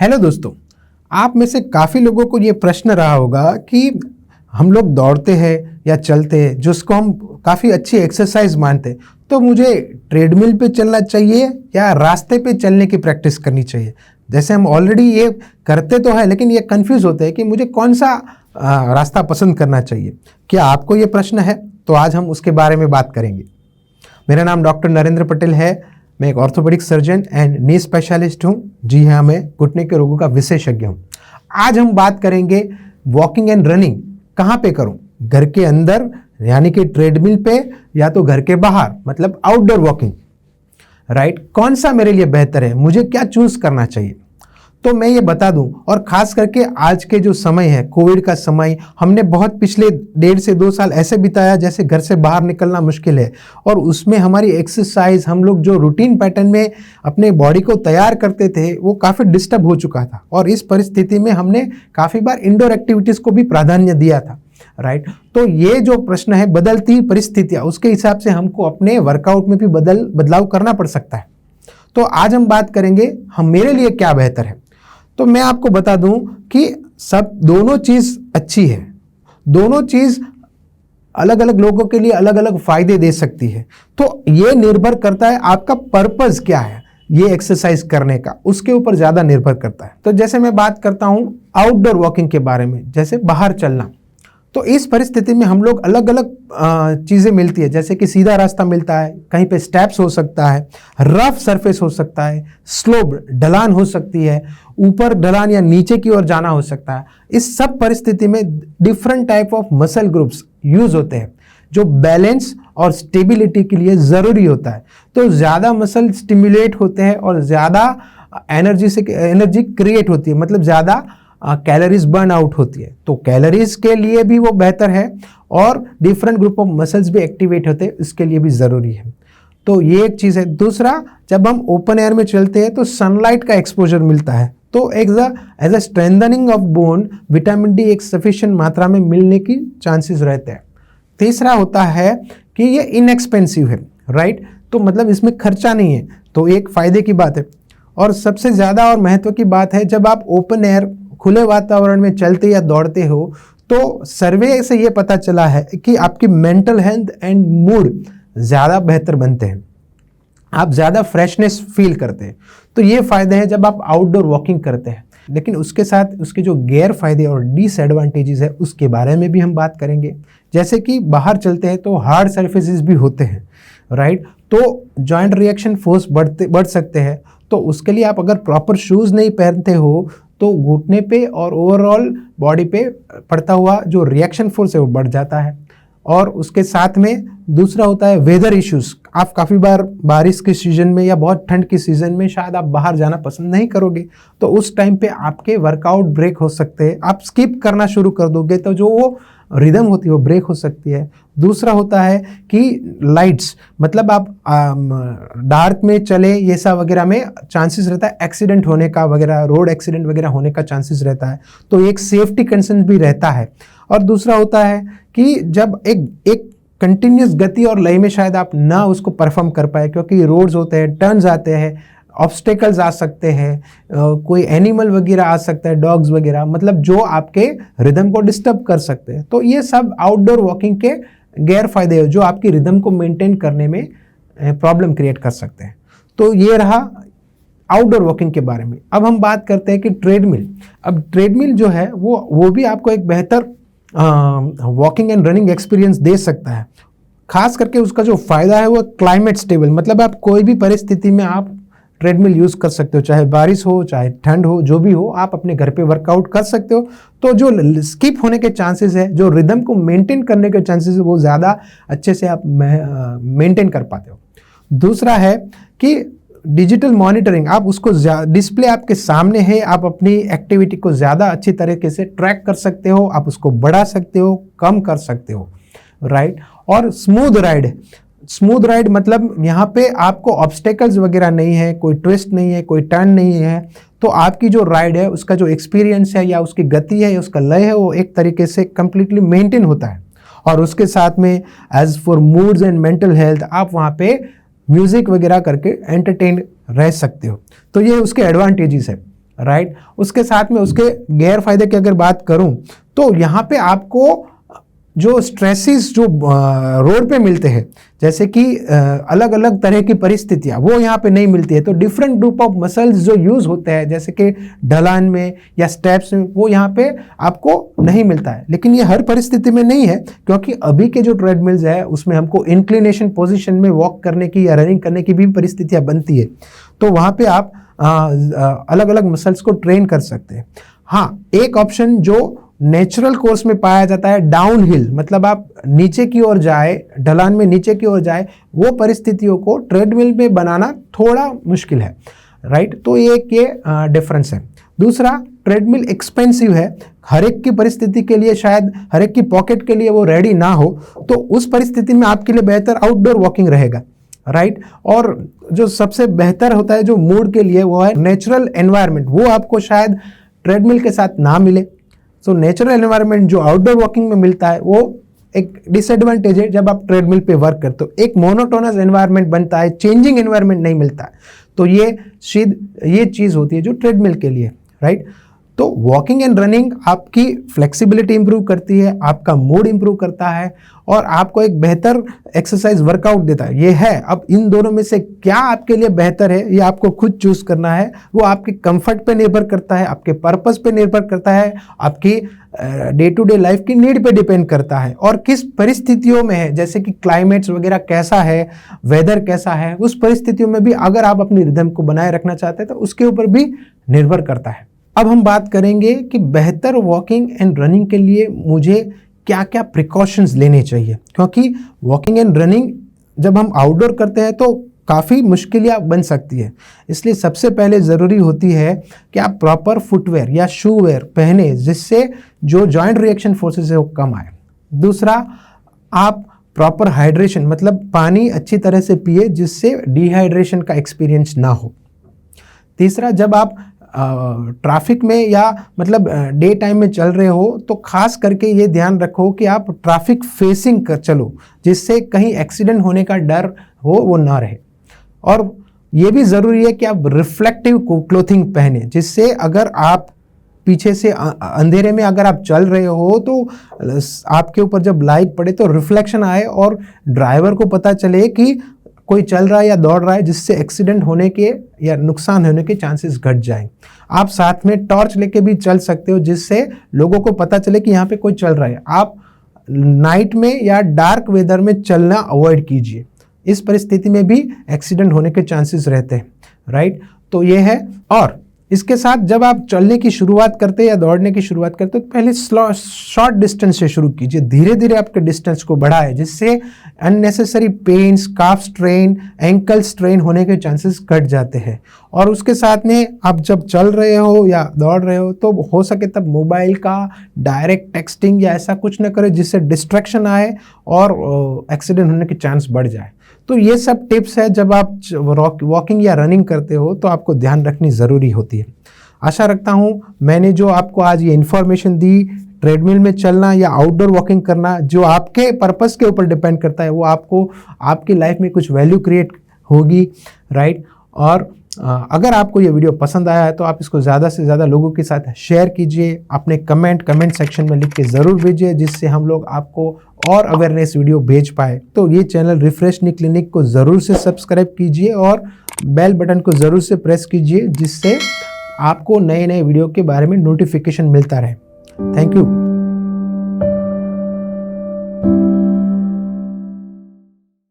Hello दोस्तों, आप में से काफ़ी लोगों को ये प्रश्न रहा होगा कि हम लोग दौड़ते हैं या चलते हैं जिसको हम काफ़ी अच्छी एक्सरसाइज मानते हैं, तो मुझे ट्रेडमिल पे चलना चाहिए या रास्ते पे चलने की प्रैक्टिस करनी चाहिए। जैसे हम ऑलरेडी ये करते तो है, लेकिन ये कंफ्यूज होते हैं कि मुझे कौन सा रास्ता पसंद करना चाहिए। क्या आपको ये प्रश्न है? तो आज हम उसके बारे में बात करेंगे। मेरा नाम डॉक्टर नरेंद्र पटेल है। मैं एक orthopaedic surgeon and knee specialist हूँ। जी हाँ, मैं घुटने के रोगों का विशेषज्ञ हूँ। आज हम बात करेंगे वॉकिंग एंड रनिंग कहाँ पे करूँ, घर के अंदर यानी कि ट्रेडमिल पे या तो घर के बाहर मतलब आउटडोर वॉकिंग। राइट, कौन सा मेरे लिए बेहतर है, मुझे क्या चूज करना चाहिए, तो मैं ये बता दूं। और खास करके आज के जो समय है, कोविड का समय, हमने बहुत पिछले 1.5 से 2 साल ऐसे बिताया जैसे घर से बाहर निकलना मुश्किल है, और उसमें हमारी एक्सरसाइज, हम लोग जो रूटीन पैटर्न में अपने बॉडी को तैयार करते थे वो काफ़ी डिस्टर्ब हो चुका था। और इस परिस्थिति में हमने काफ़ी बार इंडोर एक्टिविटीज़ को भी प्राधान्य दिया था। राइट, तो ये जो प्रश्न है, बदलती परिस्थितियाँ, उसके हिसाब से हमको अपने वर्कआउट में भी बदलाव करना पड़ सकता है। तो आज हम बात करेंगे हम मेरे लिए क्या बेहतर है। तो मैं आपको बता दूं कि सब दोनों चीज अच्छी है, दोनों चीज अलग अलग लोगों के लिए अलग अलग फायदे दे सकती है। तो ये निर्भर करता है आपका पर्पस क्या है ये एक्सरसाइज करने का, उसके ऊपर ज्यादा निर्भर करता है। तो जैसे मैं बात करता हूं आउटडोर वॉकिंग के बारे में, जैसे बाहर चलना, तो इस परिस्थिति में हम लोग अलग अलग चीज़ें मिलती है। जैसे कि सीधा रास्ता मिलता है, कहीं पे स्टेप्स हो सकता है, रफ सरफेस हो सकता है, स्लोप ढलान हो सकती है, ऊपर ढलान या नीचे की ओर जाना हो सकता है। इस सब परिस्थिति में different type of muscle groups use होते हैं जो बैलेंस और स्टेबिलिटी के लिए ज़रूरी होता है। तो ज़्यादा मसल स्टिमुलेट होते हैं और ज़्यादा एनर्जी क्रिएट होती है, मतलब ज़्यादा कैलोरीज बर्न आउट होती है। तो कैलोरीज के लिए भी वो बेहतर है और डिफरेंट ग्रुप ऑफ मसल्स भी एक्टिवेट होते हैं, इसके लिए भी ज़रूरी है। तो ये एक चीज़ है। दूसरा, जब हम ओपन एयर में चलते हैं तो सनलाइट का एक्सपोजर मिलता है, तो as a strengthening of bone vitamin D एक सफिशिएंट मात्रा में मिलने की चांसेस रहते हैं। तीसरा होता है कि ये इनएक्सपेंसिव है। राइट, तो मतलब इसमें खर्चा नहीं है, तो एक फ़ायदे की बात है। और सबसे ज़्यादा और महत्व की बात है, जब आप ओपन एयर खुले वातावरण में चलते या दौड़ते हो तो सर्वे से ये पता चला है कि आपकी मेंटल हेल्थ एंड मूड ज़्यादा बेहतर बनते हैं, आप ज़्यादा फ्रेशनेस फील करते हैं। तो ये फ़ायदे हैं जब आप आउटडोर वॉकिंग करते हैं। लेकिन उसके साथ उसके जो गैर फायदे और डिसएडवांटेजेस है उसके बारे में भी हम बात करेंगे। जैसे कि बाहर चलते हैं तो हार्ड सर्फेसिस भी होते हैं। राइट, तो जॉइंट रिएक्शन फोर्स बढ़ सकते हैं। तो उसके लिए आप अगर प्रॉपर शूज़ नहीं पहनते हो तो घुटने पे और ओवरऑल बॉडी पे पड़ता हुआ जो रिएक्शन फोर्स है वो बढ़ जाता है। और उसके साथ में दूसरा होता है वेदर इश्यूज। आप काफ़ी बार बारिश के सीज़न में या बहुत ठंड के सीज़न में शायद आप बाहर जाना पसंद नहीं करोगे, तो उस टाइम पे आपके वर्कआउट ब्रेक हो सकते हैं। आप स्किप करना शुरू कर दोगे तो जो वो रिदम होती है वो ब्रेक हो सकती है। दूसरा होता है कि लाइट्स, मतलब आप डार्क में चले ये सब वगैरह में चांसेस रहता है एक्सीडेंट होने का वगैरह, रोड एक्सीडेंट वगैरह होने का चांसेस रहता है, तो एक सेफ्टी कंसर्न भी रहता है। और दूसरा होता है कि जब एक कंटिन्यूस गति और लय में शायद आप ना उसको परफॉर्म कर पाए, क्योंकि रोड्स होते हैं, टर्न्स आते हैं, ऑब्स्टेकल्स आ सकते हैं, कोई एनिमल वगैरह आ सकता है, डॉग्स वगैरह, मतलब जो आपके रिदम को डिस्टर्ब कर सकते हैं। तो ये सब आउटडोर वॉकिंग के गैर फायदे हैं जो आपकी रिदम को मेंटेन करने में प्रॉब्लम क्रिएट कर सकते हैं। तो ये रहा आउटडोर वॉकिंग के बारे में। अब हम बात करते हैं कि ट्रेडमिल। अब ट्रेडमिल जो है वो भी आपको एक बेहतर वॉकिंग एंड रनिंग एक्सपीरियंस दे सकता है। खास करके उसका जो फायदा है वो क्लाइमेट स्टेबल, मतलब आप कोई भी परिस्थिति में आप ट्रेडमिल यूज़ कर सकते हो, चाहे बारिश हो चाहे ठंड हो, जो भी हो, आप अपने घर पे वर्कआउट कर सकते हो। तो जो स्किप होने के चांसेस है, जो रिदम को मेंटेन करने के चांसेस है, वो ज़्यादा अच्छे से आप मेंटेन कर पाते हो। दूसरा है कि डिजिटल मॉनिटरिंग, आप उसको डिस्प्ले आपके सामने है, आप अपनी एक्टिविटी को ज़्यादा अच्छी तरीके से ट्रैक कर सकते हो, आप उसको बढ़ा सकते हो, कम कर सकते हो। राइट, और स्मूथ राइड मतलब यहाँ पे आपको ऑब्स्टेकल्स वगैरह नहीं है, कोई ट्विस्ट नहीं है, कोई टर्न नहीं है, तो आपकी जो राइड है उसका जो एक्सपीरियंस है या उसकी गति है या उसका लय है वो एक तरीके से कंप्लीटली मेंटेन होता है। और उसके साथ में as for moods and mental health आप वहाँ पे म्यूजिक वगैरह करके एंटरटेन रह सकते हो। तो ये उसके एडवांटेजेस है। राइट। उसके साथ में उसके गैर फायदे की अगर बात करूं तो यहाँ पे आपको जो स्ट्रेसेस जो रोड पे मिलते हैं, जैसे कि अलग अलग तरह की परिस्थितियां, वो यहाँ पे नहीं मिलती है। तो डिफरेंट ग्रुप ऑफ मसल्स जो यूज होते हैं जैसे कि ढलान में या स्टेप्स में, वो यहाँ पे आपको नहीं मिलता है। लेकिन ये हर परिस्थिति में नहीं है, क्योंकि अभी के जो ट्रेडमिल्स है उसमें हमको इंक्लिनेशन पोजिशन में वॉक करने की या रनिंग करने की भी परिस्थितियां बनती है। तो वहाँ पे आप अलग अलग मसल्स को ट्रेन कर सकते हैं। हाँ, एक ऑप्शन जो नेचुरल कोर्स में पाया जाता है डाउन हिल, मतलब आप नीचे की ओर जाए, ढलान में नीचे की ओर जाए, वो परिस्थितियों को ट्रेडमिल में बनाना थोड़ा मुश्किल है, राइट। तो ये डिफरेंस है। दूसरा, ट्रेडमिल एक्सपेंसिव है, हर एक की परिस्थिति के लिए, शायद हर एक की पॉकेट के लिए वो रेडी ना हो, तो उस परिस्थिति में आपके लिए बेहतर आउटडोर वॉकिंग रहेगा, राइट। और जो सबसे बेहतर होता है जो मूड के लिए, वो है नेचुरल एनवायरनमेंट। वो आपको शायद ट्रेडमिल के साथ ना मिले। सो नेचुरल एनवायरनमेंट जो आउटडोर वॉकिंग में मिलता है वो एक डिसएडवांटेज है जब आप ट्रेडमिल पे वर्क करते हो। एक मोनोटोनस एनवायरनमेंट बनता है, चेंजिंग एनवायरनमेंट नहीं मिलता है। तो ये चीज़ होती है जो ट्रेडमिल के लिए, राइट। तो वॉकिंग एंड रनिंग आपकी फ्लेक्सिबिलिटी इंप्रूव करती है, आपका मूड इंप्रूव करता है और आपको एक बेहतर एक्सरसाइज वर्कआउट देता है। ये है, अब इन दोनों में से क्या आपके लिए बेहतर है ये आपको खुद चूज करना है। वो आपके कंफर्ट पे निर्भर करता है, आपके पर्पस पे निर्भर करता है, आपकी डे टू डे लाइफ की नीड पे डिपेंड करता है और किस परिस्थितियों में है, जैसे कि क्लाइमेट्स वगैरह कैसा है, वेदर कैसा है, उस परिस्थितियों में भी अगर आप अपनी रिदम को बनाए रखना चाहते हैं तो उसके ऊपर भी निर्भर करता है। अब हम बात करेंगे कि बेहतर वॉकिंग एंड रनिंग के लिए मुझे क्या क्या प्रिकॉशंस लेने चाहिए, क्योंकि वॉकिंग एंड रनिंग जब हम आउटडोर करते हैं तो काफ़ी मुश्किलें बन सकती है। इसलिए सबसे पहले ज़रूरी होती है कि आप प्रॉपर फुटवेयर या शूवेयर पहने, जिससे जो जॉइंट रिएक्शन फोर्सेस है वो कम आए। दूसरा, आप प्रॉपर हाइड्रेशन, मतलब पानी अच्छी तरह से पिए जिससे डिहाइड्रेशन का एक्सपीरियंस ना हो। तीसरा, जब आप ट्रैफिक में या मतलब डे टाइम में चल रहे हो तो खास करके ये ध्यान रखो कि आप ट्रैफिक फेसिंग कर चलो, जिससे कहीं एक्सीडेंट होने का डर हो वो ना रहे। और ये भी ज़रूरी है कि आप रिफ्लेक्टिव क्लोथिंग पहने, जिससे अगर आप पीछे से अंधेरे में अगर आप चल रहे हो तो आपके ऊपर जब लाइट पड़े तो रिफ्लेक्शन आए और ड्राइवर को पता चले कि कोई चल रहा है या दौड़ रहा है, जिससे एक्सीडेंट होने के या नुकसान होने के चांसेस घट जाएं। आप साथ में टॉर्च लेके भी चल सकते हो, जिससे लोगों को पता चले कि यहाँ पे कोई चल रहा है। आप नाइट में या डार्क वेदर में चलना अवॉइड कीजिए, इस परिस्थिति में भी एक्सीडेंट होने के चांसेस रहते हैं, राइट। तो ये है। और इसके साथ जब आप चलने की शुरुआत करते हैं या दौड़ने की शुरुआत करते हैं तो पहले शॉर्ट डिस्टेंस से शुरू कीजिए, धीरे धीरे आपके डिस्टेंस को बढ़ाएं, जिससे अननेसेसरी पेन्स, काफ स्ट्रेन, एंकल स्ट्रेन होने के चांसेस घट जाते हैं। और उसके साथ में आप जब चल रहे हो या दौड़ रहे हो तो हो सके तब मोबाइल का डायरेक्ट टेक्सटिंग या ऐसा कुछ न करें जिससे डिस्ट्रैक्शन आए और एक्सीडेंट होने के चांस बढ़ जाए। तो ये सब टिप्स है जब आप वॉकिंग या रनिंग करते हो तो आपको ध्यान रखनी ज़रूरी होती है। आशा रखता हूँ मैंने जो आपको आज ये इन्फॉर्मेशन दी, ट्रेडमिल में चलना या आउटडोर वॉकिंग करना, जो आपके पर्पस के ऊपर डिपेंड करता है, वो आपको आपकी लाइफ में कुछ वैल्यू क्रिएट होगी, राइट। और अगर आपको ये वीडियो पसंद आया है तो आप इसको ज़्यादा से ज़्यादा लोगों के साथ शेयर कीजिए, अपने कमेंट सेक्शन में लिख के ज़रूर भेजिए, जिससे हम लोग आपको और अवेयरनेस वीडियो भेज पाए। तो ये चैनल रिफ्रेश नी क्लिनिक को ज़रूर से सब्सक्राइब कीजिए और बेल बटन को ज़रूर से प्रेस कीजिए, जिससे आपको नए नए वीडियो के बारे में नोटिफिकेशन मिलता रहे। Thank you.